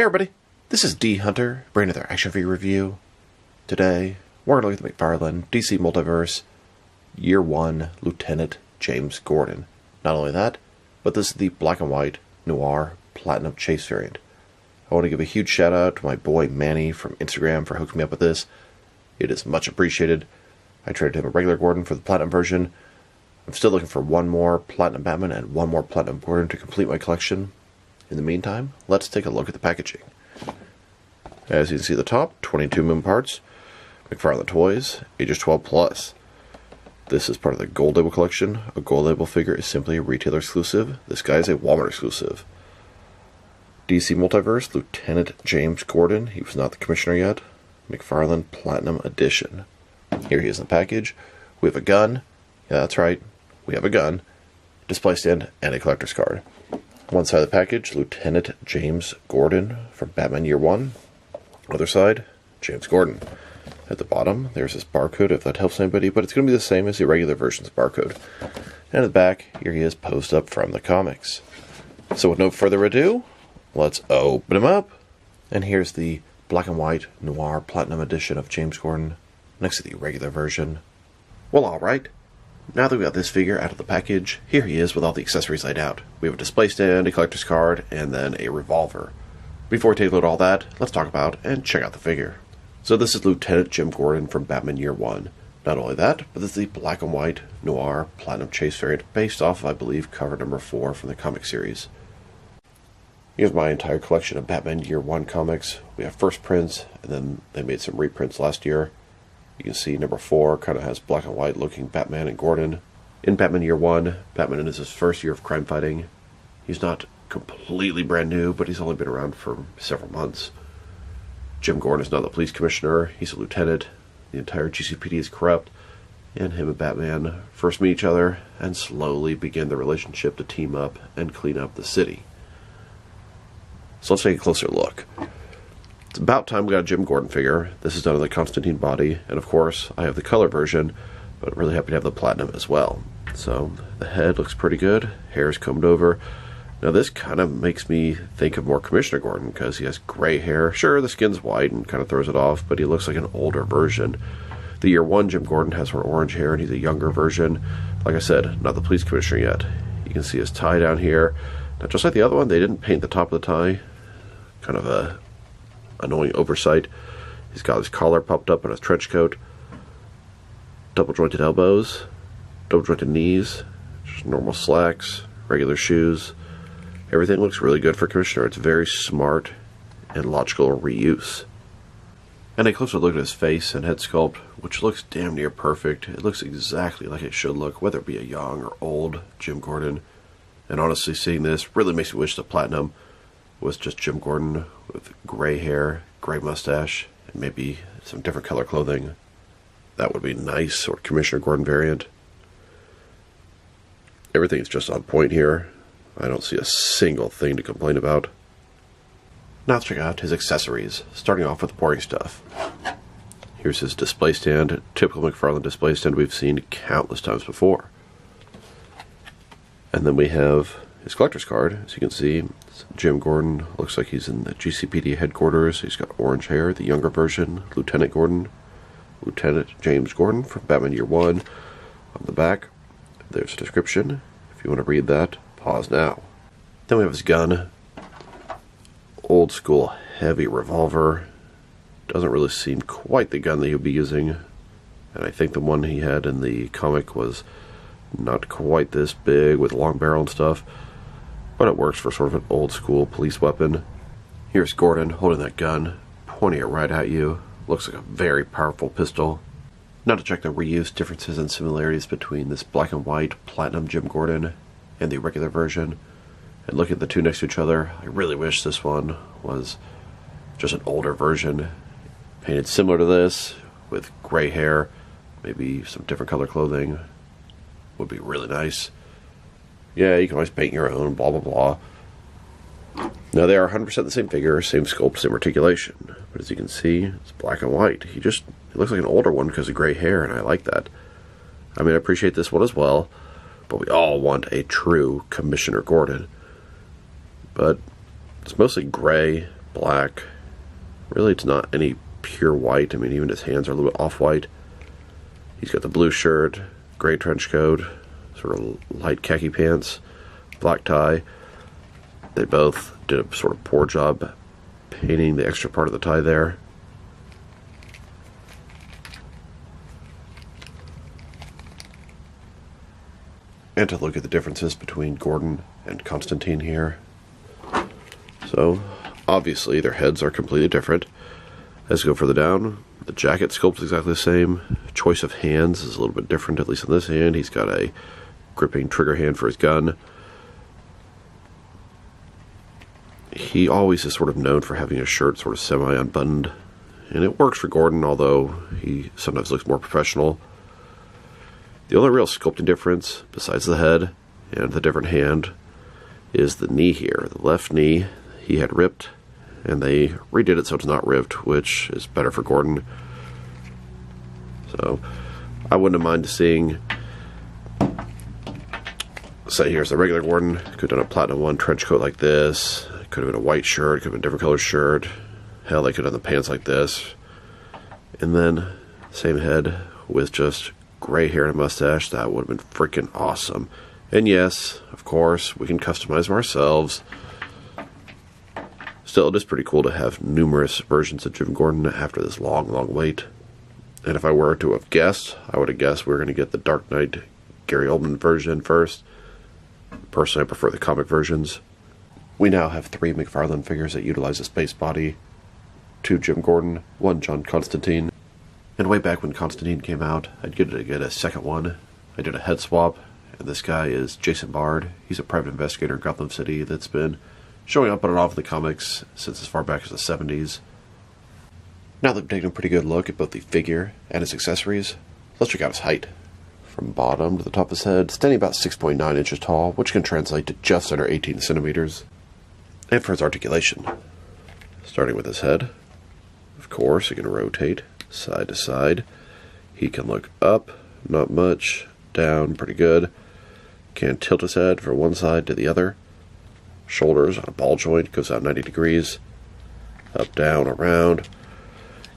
everybody, this is D Hunter, bringing another action figure review. Today, we're going to look at the McFarlane DC Multiverse Year 1 Lieutenant James Gordon. Not only that, but this is the black and white Noir Platinum Chase variant. I want to give a huge shout out to my boy Manny from Instagram for hooking me up with this. It is much appreciated. I traded him a regular Gordon for the Platinum version. I'm still looking for one more Platinum Batman and one more Platinum Gordon to complete my collection. In the meantime, let's take a look at the packaging. As you can see at the top, 22 moving parts, McFarlane Toys, ages 12 plus. This is part of the Gold Label collection. A Gold Label figure is simply a retailer exclusive. This guy is a Walmart exclusive. DC Multiverse, Lieutenant James Gordon. He was not the commissioner yet. McFarlane Platinum Edition. Here he is in the package. We have a gun. Yeah, that's right. We have a gun, display stand, and a collector's card. One side of the package, Lieutenant James Gordon from Batman Year 1. Other side, James Gordon. At the bottom, there's this barcode, if that helps anybody, but it's going to be the same as the regular version's barcode. And at the back, here he is posed up from the comics. So with no further ado, let's open him up. And here's the black and white Noir Platinum Edition of James Gordon, next to the regular version. Well, alright. Now that we got this figure out of the package, here he is with all the accessories laid out. We have a display stand, a collector's card, and then a revolver. Before we take a look at all that, let's talk about and check out the figure. So this is Lieutenant Jim Gordon from Batman Year 1. Not only that, but this is the black and white Noir Platinum Chase variant based off of, I believe, cover number 4 from the comic series. Here's my entire collection of Batman Year 1 comics. We have first prints, and then they made some reprints last year. You can see number 4 kind of has black and white looking Batman and Gordon. In Batman Year 1, Batman is his first year of crime fighting. He's not completely brand new, but he's only been around for several months. Jim Gordon is now the police commissioner. He's a lieutenant. The entire GCPD is corrupt. And him and Batman first meet each other and slowly begin their relationship to team up and clean up the city. So let's take a closer look. It's about time we got a Jim Gordon figure. This is done in the Constantine body, and of course I have the color version, but really happy to have the platinum as well. So the head looks pretty good, hair is combed over. Now this kind of makes me think of more Commissioner Gordon because he has gray hair. Sure, the skin's white and kind of throws it off, but he looks like an older version. The Year 1 Jim Gordon has more orange hair and he's a younger version. Like I said, not the police commissioner yet. You can see his tie down here. Now just like the other one, they didn't paint the top of the tie. Kind of a annoying oversight. He's got his collar popped up on his trench coat. Double jointed elbows. Double jointed knees. Just normal slacks. Regular shoes. Everything looks really good for Commissioner. It's very smart and logical reuse. And a closer look at his face and head sculpt, which looks damn near perfect. It looks exactly like it should look, whether it be a young or old Jim Gordon. And honestly, seeing this really makes me wish the Platinum was just Jim Gordon with gray hair, gray mustache, and maybe some different color clothing. That would be nice, or Commissioner Gordon variant. Everything's just on point here. I don't see a single thing to complain about. Now let's check out his accessories, starting off with the boring stuff. Here's his display stand, typical McFarlane display stand we've seen countless times before. And then we have his collector's card. As you can see, Jim Gordon looks like he's in the GCPD headquarters. He's got orange hair, the younger version, Lieutenant Gordon. Lieutenant James Gordon from Batman Year 1. On the back, there's a description. If you want to read that, pause now. Then we have his gun. Old school heavy revolver. Doesn't really seem quite the gun that he'll be using. And I think the one he had in the comic was not quite this big with long barrel and stuff. But it works for sort of an old school police weapon. Here's Gordon holding that gun, pointing it right at you. Looks like a very powerful pistol. Now to check the reuse differences and similarities between this black and white Platinum Jim Gordon and the regular version. And look at the two next to each other. I really wish this one was just an older version. Painted similar to this, with gray hair, maybe some different color clothing. Would be really nice. Yeah, you can always paint your own, blah, blah, blah. Now, they are 100% the same figure, same sculpt, same articulation. But as you can see, it's black and white. He looks like an older one because of gray hair, and I like that. I mean, I appreciate this one as well, but we all want a true Commissioner Gordon. But it's mostly gray, black. Really, it's not any pure white. I mean, even his hands are a little bit off-white. He's got the blue shirt, gray trench coat, sort of light khaki pants, black tie. They both did a sort of poor job painting the extra part of the tie there. And to look at the differences between Gordon and Constantine here. So, obviously, their heads are completely different. As we go further down, the jacket sculpt is exactly the same. Choice of hands is a little bit different, at least on this hand. He's got a gripping trigger hand for his gun. He always is sort of known for having his shirt sort of semi-unbuttoned. And it works for Gordon, although he sometimes looks more professional. The only real sculpting difference, besides the head and the different hand, is the knee here. The left knee he had ripped, and they redid it so it's not ripped, which is better for Gordon. So, I wouldn't have minded seeing, say here's the regular Gordon. Could have done a Platinum 1 trench coat like this. Could have been a white shirt, could have been a different color shirt. Hell, they could have done the pants like this. And then, same head with just gray hair and a mustache. That would have been freaking awesome. And yes, of course, we can customize them ourselves. Still, it is pretty cool to have numerous versions of Jim Gordon after this long, long wait. And if I were to have guessed, I would have guessed we were going to get the Dark Knight Gary Oldman version first. Personally, I prefer the comic versions. We now have 3 McFarlane figures that utilize a space body. 2 Jim Gordon, 1 John Constantine. And way back when Constantine came out, I'd get a second one. I did a head swap, and this guy is Jason Bard. He's a private investigator in Gotham City that's been showing up on and off in the comics since as far back as the 70s. Now that we've taken a pretty good look at both the figure and his accessories, let's check out his height. From bottom to the top of his head, standing about 6.9 inches tall, which can translate to just under 18 centimeters. And for his articulation, starting with his head, of course, he can rotate side to side. He can look up, not much, down, pretty good. Can tilt his head from one side to the other. Shoulders on a ball joint, goes out 90 degrees. Up, down, around.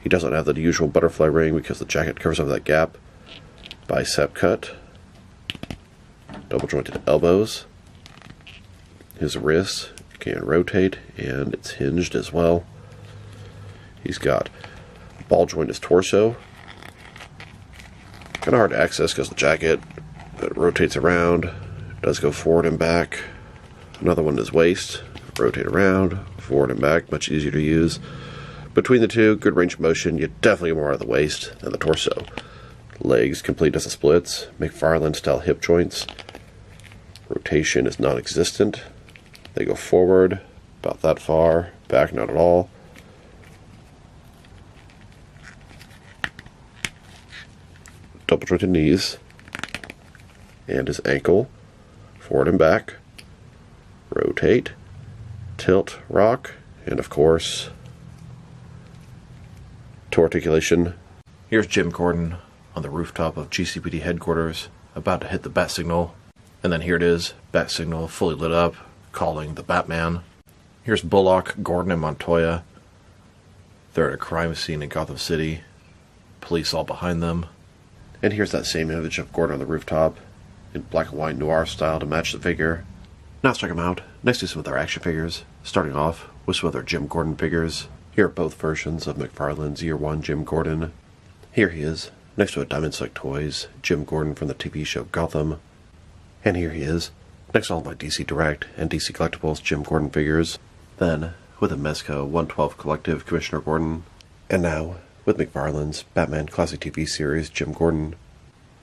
He doesn't have the usual butterfly ring because the jacket covers over that gap. Bicep cut. Double jointed elbows. His wrists can rotate, and it's hinged as well. He's got ball joint his torso. Kind of hard to access because the jacket rotates around, does go forward and back. Another one is waist, rotate around, forward and back, much easier to use. Between the two, good range of motion. You definitely get more out of the waist than the torso. Legs complete as the splits, McFarlane style hip joints. Rotation is non-existent. They go forward about that far, back not at all. Double jointed knees, and his ankle, forward and back, rotate, tilt, rock, and of course, to articulation. Here's Jim Gordon on the rooftop of GCPD headquarters, about to hit the bat signal, and then here it is, bat signal fully lit up, calling the Batman. Here's Bullock, Gordon, and Montoya. They're at a crime scene in Gotham City, police all behind them. And here's that same image of Gordon on the rooftop, in black and white noir style to match the figure. Now let's check them out, next to some of their action figures, starting off with some of their Jim Gordon figures. Here are both versions of McFarlane's Year 1 Jim Gordon. Here he is, next to a Diamond Select Toys, Jim Gordon from the TV show Gotham. And here he is, next to all my DC Direct and DC Collectibles Jim Gordon figures. Then, with a Mezco 112 Collective Commissioner Gordon. And now, with McFarlane's Batman Classic TV series Jim Gordon.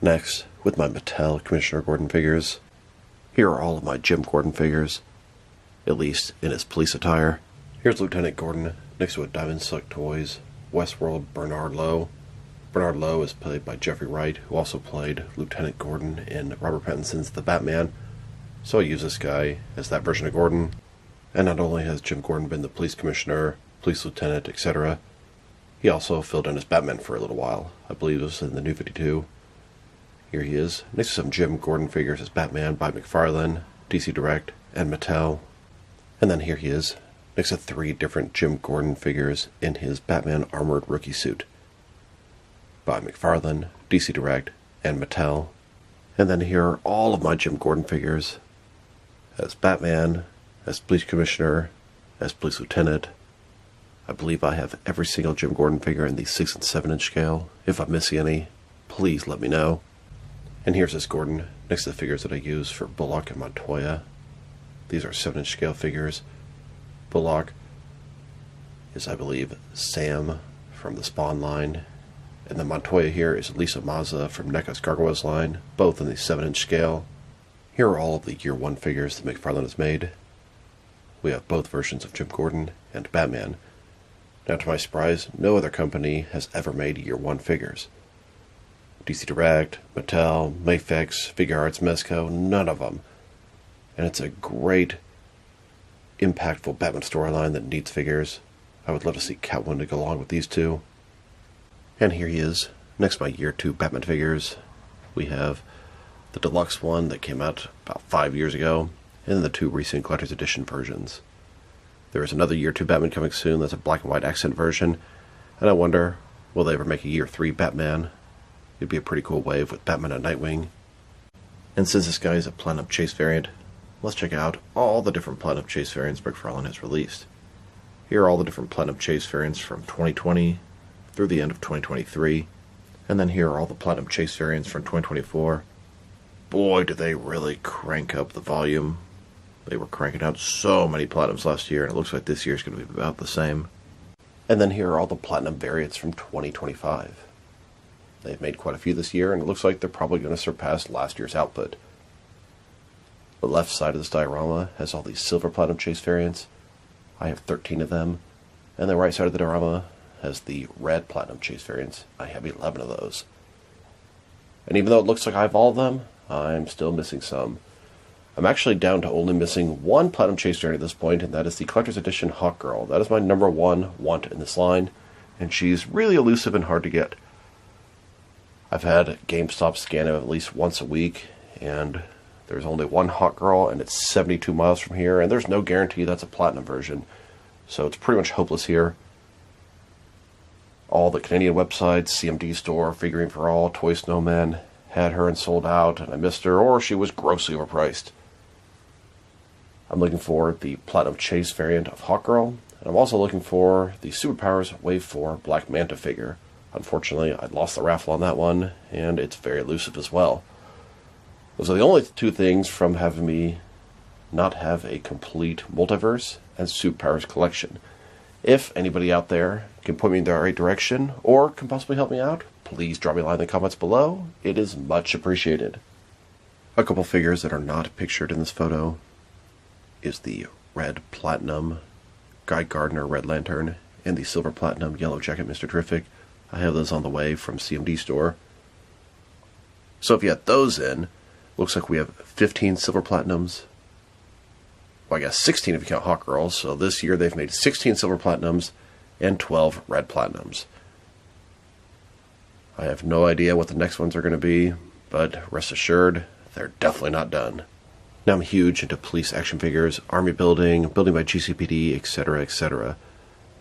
Next, with my Mattel Commissioner Gordon figures. Here are all of my Jim Gordon figures, at least in his police attire. Here's Lieutenant Gordon, next to a Diamond Select Toys Westworld Bernard Lowe. Bernard Lowe is played by Jeffrey Wright, who also played Lieutenant Gordon in Robert Pattinson's The Batman. So I use this guy as that version of Gordon. And not only has Jim Gordon been the police commissioner, police lieutenant, etc., he also filled in as Batman for a little while. I believe it was in the New 52. Here he is, next to some Jim Gordon figures as Batman by McFarlane, DC Direct, and Mattel. And then here he is, next to 3 different Jim Gordon figures in his Batman armored rookie suit by McFarlane, DC Direct, and Mattel. And then here are all of my Jim Gordon figures as Batman, as Police Commissioner, as Police Lieutenant. I believe I have every single Jim Gordon figure in the 6 and 7 inch scale. If I'm missing any, please let me know. And here's this Gordon next to the figures that I use for Bullock and Montoya. These are 7 inch scale figures. Bullock is, I believe, Sam from the Spawn line. And then Montoya here is Lisa Mazza from NECA's Gargoyles line, both in the 7 inch scale. Here are all of the Year 1 figures that McFarlane has made. We have both versions of Jim Gordon and Batman. Now, to my surprise, no other company has ever made Year 1 figures. DC Direct, Mattel, Mafex, Figure Arts, Mezco, none of them. And it's a great, impactful Batman storyline that needs figures. I would love to see Catwoman to go along with these two. And here he is, next to my Year 2 Batman figures. We have the deluxe one that came out about 5 years ago, and then the 2 recent collector's edition versions. There is another Year 2 Batman coming soon that's a black and white accent version, and I wonder, will they ever make a Year 3 Batman? It'd be a pretty cool wave with Batman and Nightwing. And since this guy is a Platinum Chase variant, let's check out all the different Platinum Chase variants McFarlane has released. Here are all the different Platinum Chase variants from 2020 through the end of 2023, and then here are all the Platinum Chase variants from 2024. Boy, did they really crank up the volume. They were cranking out so many Platinums last year, and it looks like this year's going to be about the same. And then here are all the Platinum variants from 2025. They've made quite a few this year, and it looks like they're probably going to surpass last year's output. The left side of this diorama has all these Silver Platinum Chase variants. I have 13 of them. And the right side of the diorama has the red Platinum Chase variants. I have 11 of those. And even though it looks like I have all of them, I'm still missing some. I'm actually down to only missing 1 Platinum Chase variant at this point, and that is the Collector's Edition Hawkgirl. That is my number 1 want in this line, and she's really elusive and hard to get. I've had GameStop scan it at least once a week, and there's only 1 Hawkgirl, and it's 72 miles from here, and there's no guarantee that's a Platinum version. So it's pretty much hopeless here. All the Canadian websites, CMD Store, Figurine for All, Toy Snowman, had her and sold out, and I missed her, or she was grossly overpriced. I'm looking for the Platinum Chase variant of Hawkgirl, and I'm also looking for the Superpowers Wave 4 Black Manta figure. Unfortunately, I lost the raffle on that one, and it's very elusive as well. Those are the only 2 things from having me not have a complete Multiverse and Superpowers collection. If anybody out there can point me in the right direction, or can possibly help me out, please drop me a line in the comments below. It is much appreciated. A couple figures that are not pictured in this photo is the red Platinum Guy Gardner Red Lantern and the silver Platinum Yellow Jacket Mr. Terrific. I have those on the way from CMD Store. So if you add those in, looks like we have 15 silver Platinums. Well, I guess 16 if you count Hawkgirl. So this year they've made 16 silver Platinums and 12 red Platinums. I have no idea what the next ones are going to be, but rest assured, they're definitely not done. Now I'm huge into police action figures, army building, building by GCPD, etc., etc.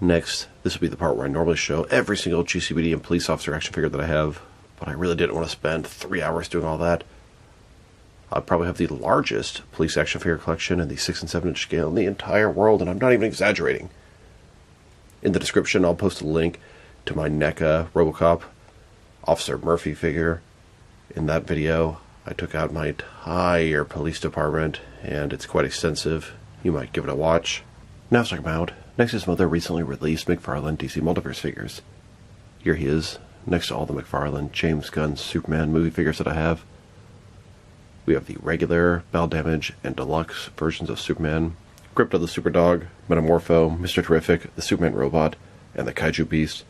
Next, this will be the part where I normally show every single GCPD and police officer action figure that I have, but I really didn't want to spend 3 hours doing all that. I probably have the largest police action figure collection in the 6 and 7 inch scale in the entire world, and I'm not even exaggerating. In the description, I'll post a link to my NECA Robocop Officer Murphy figure. In that video, I took out my entire police department, and it's quite extensive. You might give it a watch. Now let's talk about next is some other recently released McFarlane DC Multiverse figures. Here he is, next to all the McFarlane James Gunn Superman movie figures that I have. We have the regular, Battle Damage, and deluxe versions of Superman, Crypto the Superdog, Metamorpho, Mr. Terrific, the Superman Robot, and the Kaiju Beast.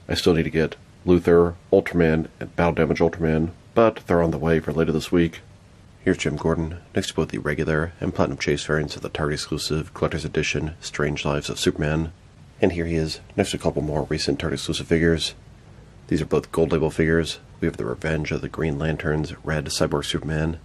I still need to get Luthor, Ultraman, and Battle Damage Ultraman, but they're on the way for later this week. Here's Jim Gordon, next to both the regular and Platinum Chase variants of the Target exclusive Collector's Edition Strange Lives of Superman. And here he is, next to a couple more recent Target exclusive figures. These are both gold label figures. We have the Revenge of the Green Lanterns Red Cyborg Superman,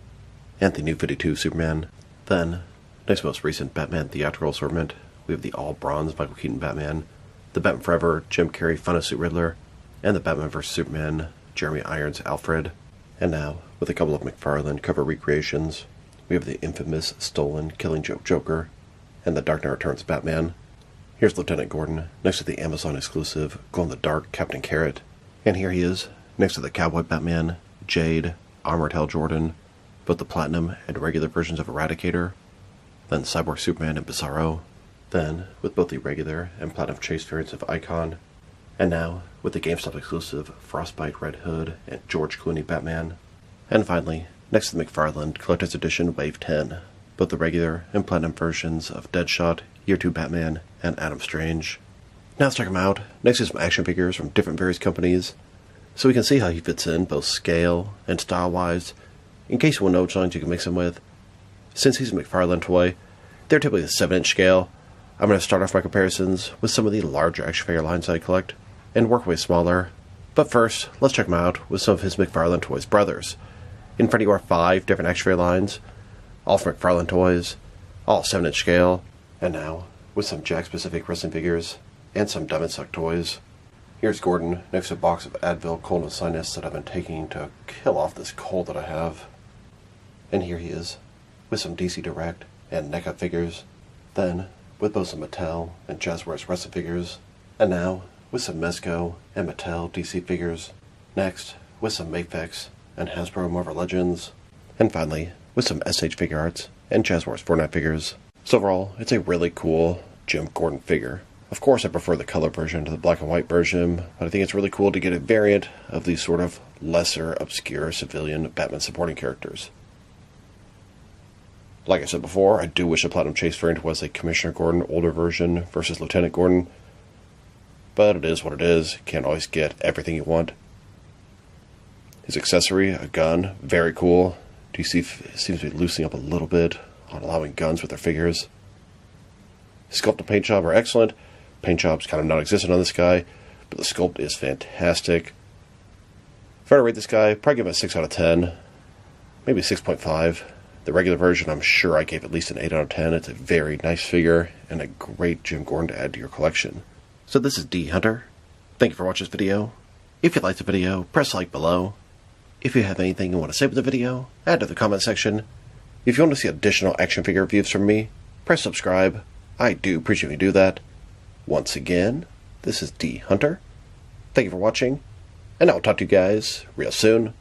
and the New 52 Superman. Then, next most recent Batman theatrical assortment, we have the all-bronze Michael Keaton Batman, the Batman Forever Jim Carrey Final Suit Riddler, and the Batman vs. Superman Jeremy Irons Alfred. And now, with a couple of McFarlane cover recreations, we have the infamous stolen Killing Joke Joker and the Dark Knight Returns Batman. Here's Lieutenant Gordon next to the Amazon exclusive glow-in-the-dark Captain Carrot. And here he is next to the Cowboy Batman, Jade, Armored Hell Jordan, both the Platinum and regular versions of Eradicator, then Cyborg Superman and Bizarro, then with both the regular and Platinum Chase variants of Icon, and now with the GameStop exclusive Frostbite Red Hood and George Clooney Batman, and finally, next to the McFarlane Collector's Edition Wave 10, both the regular and Platinum versions of Deadshot, Year 2 Batman, and Adam Strange. Now let's check him out, next to some action figures from different various companies, so we can see how he fits in both scale and style-wise, in case you want to know which lines you can mix him with. Since he's a McFarlane toy, they're typically the 7-inch scale. I'm going to start off my comparisons with some of the larger action figure lines I collect, and work way smaller. But first, let's check him out with some of his McFarlane Toys brothers. In front of you are 5 different action figure lines, all from McFarlane Toys, all 7-inch scale, and now with some Jack-specific wrestling figures and some Diamond Suck toys. Here's Gordon next to a box of Advil cold and sinus that I've been taking to kill off this cold that I have. And here he is, with some DC Direct and NECA figures, then with both some Mattel and Jazzwares wrestling figures, and now with some Mezco and Mattel DC figures, next with some Mafex and Hasbro Marvel Legends, and finally with some SH Figure Arts and Jazzwares Fortnite figures. So overall, it's a really cool Jim Gordon figure. Of course, I prefer the color version to the black and white version, but I think it's really cool to get a variant of these sort of lesser, obscure civilian Batman supporting characters. Like I said before, I do wish a Platinum Chase variant was a Commissioner Gordon older version versus Lieutenant Gordon, but it is what it is. You can't always get everything you want. His accessory, a gun, very cool. DC seems to be loosening up a little bit on allowing guns with their figures. Sculpt and paint job are excellent. Paint job's kind of non-existent on this guy, but the sculpt is fantastic. If I were to rate this guy, probably give him a 6 out of 10, maybe 6.5. The regular version, I'm sure I gave at least an 8 out of 10. It's a very nice figure and a great Jim Gordon to add to your collection. So this is D Hunter. Thank you for watching this video. If you liked the video, press like below. If you have anything you want to say with the video, add to the comment section. If you want to see additional action figure reviews from me, press subscribe. I do appreciate when you do that. Once again, this is D Hunter. Thank you for watching, and I'll talk to you guys real soon.